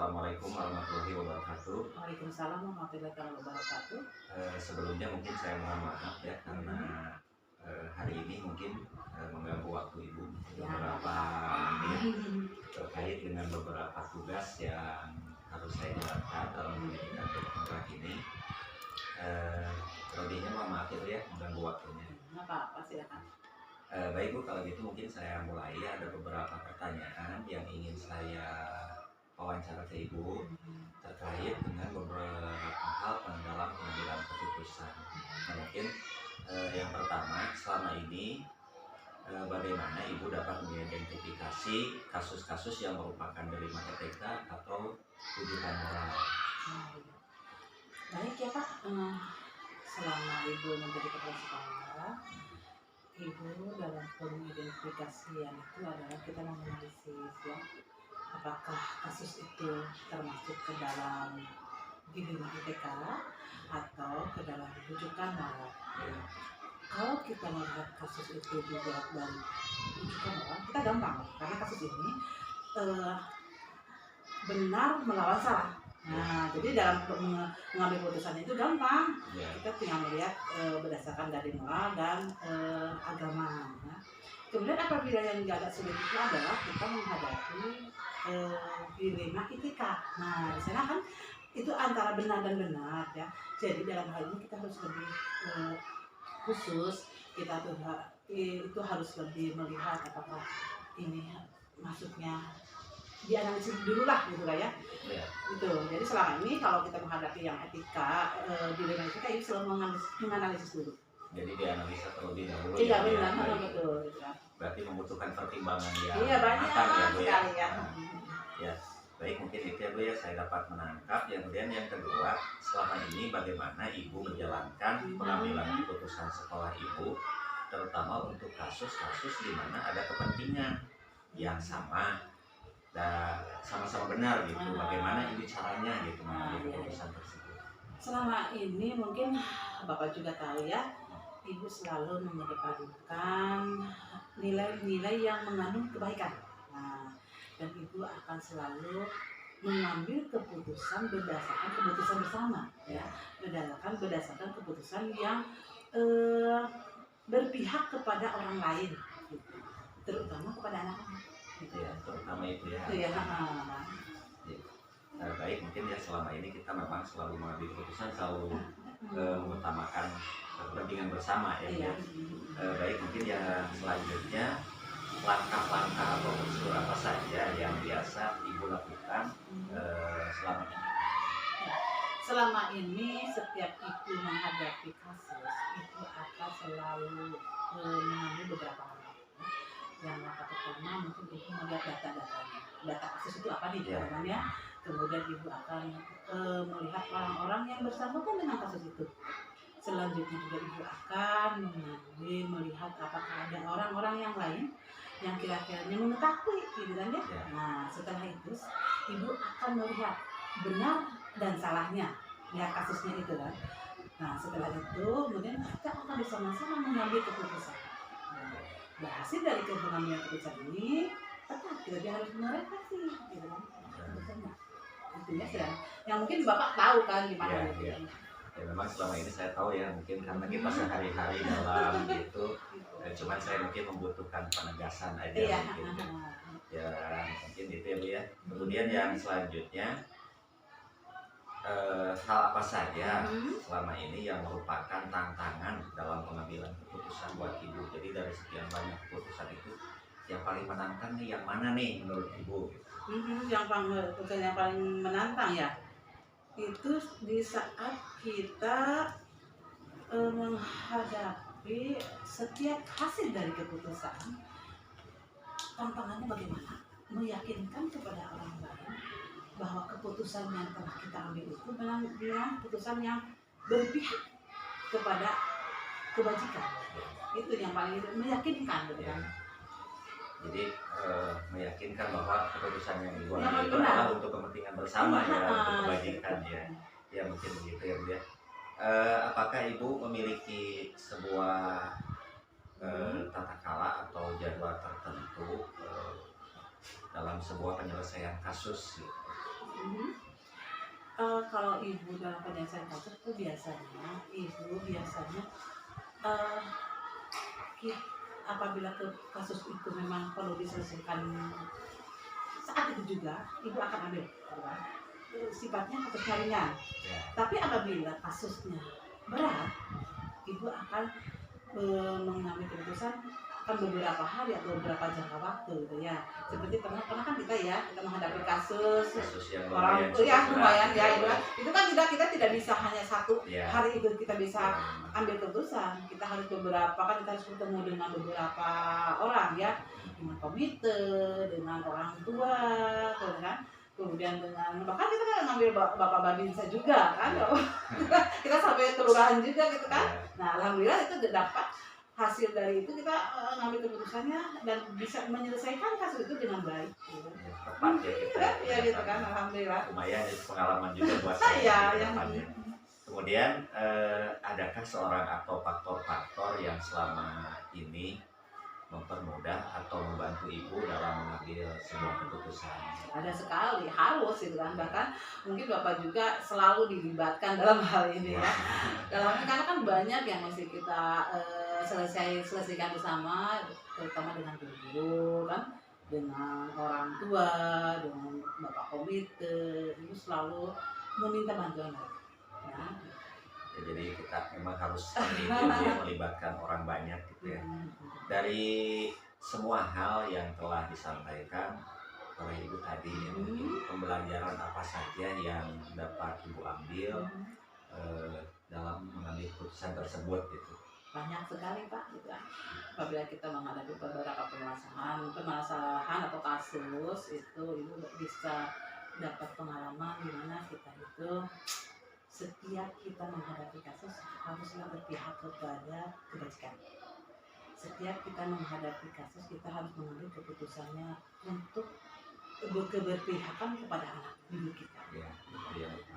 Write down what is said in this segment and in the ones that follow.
Assalamualaikum warahmatullahi wabarakatuh. Waalaikumsalam warahmatullahi wabarakatuh. Sebelumnya mungkin saya mohon maaf ya karena hari ini mungkin mengganggu waktu Ibu beberapa menit terkait dengan beberapa tugas yang harus saya jalankan dalam pendidikan teknologi ini. Terlebihnya mohon maaf ya mengganggu waktunya. Nggak apa-apa, silakan. Baik Bu, kalau gitu mungkin saya mulai. Ada beberapa pertanyaan yang ingin saya wawancara ke Ibu terkait dengan beberapa hal dalam pengambilan keputusan. Nah, mungkin yang pertama, selama ini bagaimana Ibu dapat mengidentifikasi kasus-kasus yang merupakan derima etika atau rujukan moral? Baik ya Pak, selama Ibu menjadi kepala sekolah, Ibu dalam pengidentifikasian itu adalah kita menganalisis ya, apakah kasus itu termasuk ke dalam derima etika atau ke dalam rujukan moral. Kalau kita melihat kasus itu juga dari rujukan moral, kita gampang karena kasus ini benar melawan salah. Nah, jadi dalam mengambil keputusan itu gampang. Kita tinggal melihat berdasarkan dari moral dan agama. Ya. Kemudian apabila yang agak sulit itu adalah kita menghadapi dilema etika. Nah, di sana kan itu antara benar dan benar ya. Jadi dalam hal ini kita harus lebih khusus. Kita tuh itu harus lebih melihat apakah ini masuknya dianalisis dulu lah gitu lah ya. Itu. Jadi selama ini kalau kita menghadapi yang etika, dilema etika itu selalu menganalisis dulu. Jadi dianalisa terlebih dahulu. Iya benar, betul. Berarti membutuhkan pertimbangan yang banyak matang ya Bu ya. Ya. Baik, mungkin itu ya Bu ya, saya dapat menangkap. Kemudian yang kedua, selama ini bagaimana Ibu menjalankan pengambilan keputusan sekolah Ibu, terutama untuk kasus-kasus di mana ada kepentingan yang sama dan sama-sama benar gitu. Bagaimana Ibu caranya gitu mengambil keputusan tersebut? Selama ini mungkin Bapak juga tahu ya, Ibu selalu mengedepankan nilai-nilai yang mengandung kebaikan. Nah, dan Ibu akan selalu mengambil keputusan berdasarkan keputusan bersama, ya, berdasarkan keputusan yang berpihak kepada orang lain, gitu. Terutama kepada anak-anak. Gitu ya, terutama itu ya. Baik, mungkin ya selama ini kita memang selalu mengambil keputusan, selalu mengutamakan kepentingan bersama ya. Baik, mungkin yang selanjutnya langkah-langkah atau unsur apa saja yang biasa Ibu lakukan selama ini? Selama ini setiap Ibu menghadapi kasus, Ibu akan selalu mengambil beberapa hal. Yang langkah pertama mungkin Ibu melihat data-datanya. Data kasus itu apa nih namanya? Kemudian Ibu akan melihat orang-orang yang bersangkutan dengan kasus itu. Selanjutnya juga Ibu akan melihat apakah ada orang-orang yang lain yang kira-kiranya mengetahui gitu kan ya. Nah, setelah itu Ibu akan melihat benar dan salahnya ya kasusnya itu kan. Nah, setelah itu kemudian kita akan bersama-sama mengambil keputusan. Hasil dari pengambilan keputusan ini tetap kita harus merefleksi gitu kan. Intinya sedang yang mungkin Bapak tahu kan gimana ya, ya memang selama ini saya tahu ya, mungkin karena kita sehari-hari dalam itu cuman saya mungkin membutuhkan penegasan aja mungkin. Ya mungkin itu ya Bu ya. Kemudian yang selanjutnya hal apa saja selama ini yang merupakan tantangan dalam pengambilan keputusan buat Ibu? Jadi dari sekian banyak keputusan itu yang paling menantang nih yang mana nih menurut Ibu? Yang paling menantang ya itu di saat kita menghadapi setiap hasil dari keputusan, tantangannya bagaimana meyakinkan kepada orang lain bahwa keputusan yang telah kita ambil itu memang keputusan yang berpihak kepada kebajikan. Itu yang paling meyakinkan gitu kan. Jadi meyakinkan bahwa keputusan yang dibuat itu adalah untuk kepentingan bersama ya, untuk kebajikan ya. Ya mungkin begitu ya Bu ya. Apakah Ibu memiliki sebuah tata cara atau jadwal tertentu dalam sebuah penyelesaian kasus gitu? kalau ibu dalam penyelesaian kasus itu biasanya eh, apabila kasus itu memang perlu diselesaikan saat itu juga, ibu akan ambil sifatnya kasus ringan. Ya. Tapi apabila kasusnya berat, ibu akan mengambil keputusan akan beberapa hari atau beberapa jangka waktu gitu ya. Seperti pernah kan kita menghadapi kasus yang orang lumayan ya itu kan kita tidak bisa hanya satu hari itu kita bisa ambil keputusan. Kita harus kita harus bertemu dengan beberapa orang ya, dengan komite, dengan orang tua, kan, kemudian dengan bahkan kita kan ngambil bapak babinsa juga kan, kita sampai kelurahan juga gitu kan. Nah alhamdulillah itu dapat hasil dari itu, kita ngambil keputusannya dan bisa menyelesaikan kasus itu dengan baik. Tepat ya kita. Ya gitu kan, alhamdulillah. Lumayan itu pengalaman juga buat saya. Kemudian adakah seorang atau faktor-faktor yang selama ini mempermudah atau membantu ibu dalam mengambil sebuah keputusan? Ada sekali, harus gitu kan, bahkan mungkin bapak juga selalu dilibatkan dalam hal ini ya. Karena kan banyak yang mesti kita selesaikan bersama, terutama dengan guru kan, dengan orang tua, dengan bapak komite, itu selalu meminta bantuan ya. Jadi kita memang harus melibatkan orang banyak gitu ya. Dari semua hal yang telah disampaikan oleh ibu tadi ya, mungkin pembelajaran apa saja yang dapat ibu ambil dalam mengambil keputusan tersebut gitu? Banyak sekali Pak gitu. Apabila kita menghadapi beberapa permasalahan atau kasus itu, ibu bisa dapat pengalaman di mana kita itu setiap kita menghadapi kasus haruslah berpihak kepada kebajikan. Setiap kita menghadapi kasus kita harus mengambil keputusannya untuk keberpihakan kepada anak didik kita.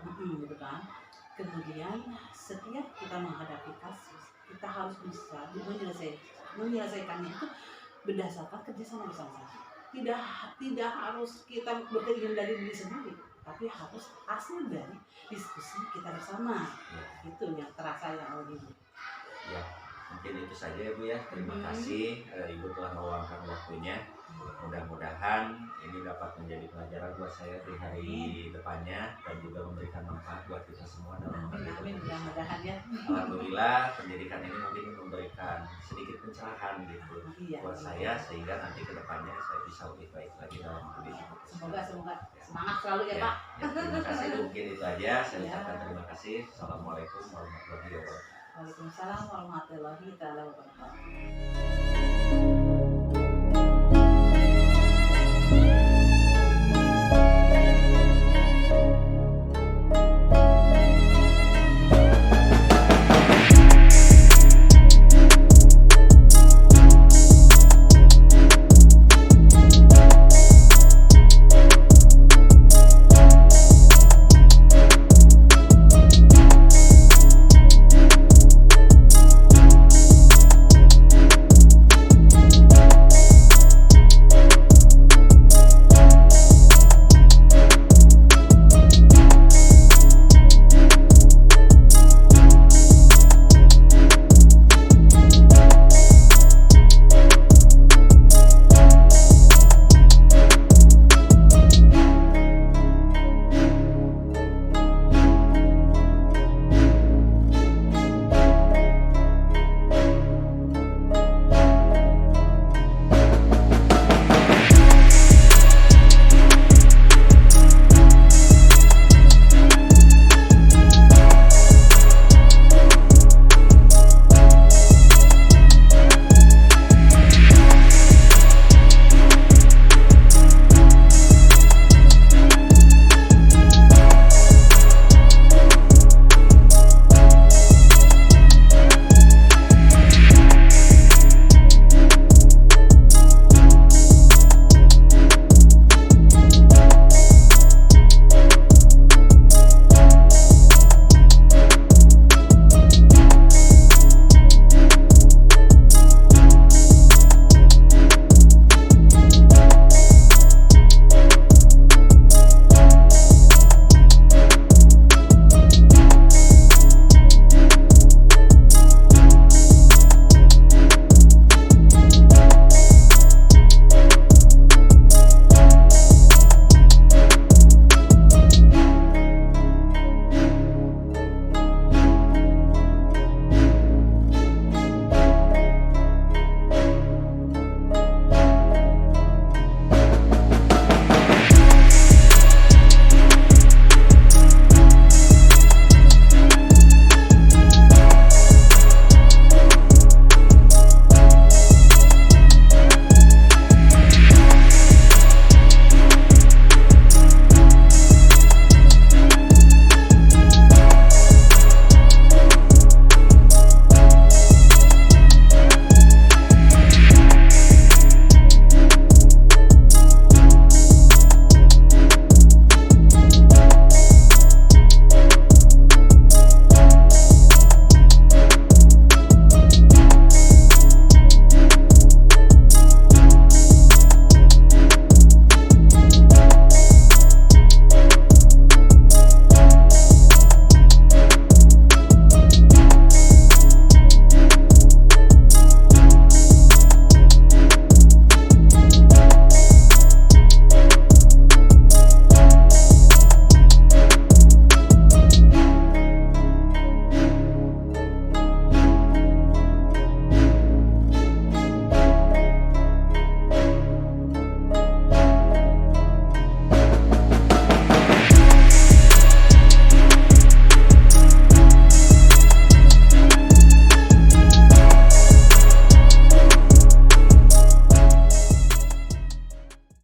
Gitu kan. Kemudian setiap kita menghadapi kasus kita harus bisa menyelesaikannya itu berdasarkan kerjasama bersama. Tidak harus kita bekerja dari diri sendiri, tapi harus hasil dari diskusi kita bersama. Itu yang terasa yang lebih. Ya, mungkin itu saja ya Bu ya. Terima kasih Ibu telah meluangkan waktunya. Mudah-mudahan ini dapat menjadi pelajaran buat saya di hari depannya dan juga memberikan manfaat buat kita semua dalam mengambil mudah-mudahan ya. Alhamdulillah pendidikan ini mungkin memberikan sedikit pencerahan gitu buat saya, sehingga nanti ke depannya saya bisa lebih baik lagi dalam pendidikan. Semoga semangat selalu ya Pak. Terima kasih, mungkin itu aja. Saya ucapkan terima kasih. Assalamualaikum warahmatullahi wabarakatuh. Waalaikumsalam warahmatullahi wabarakatuh.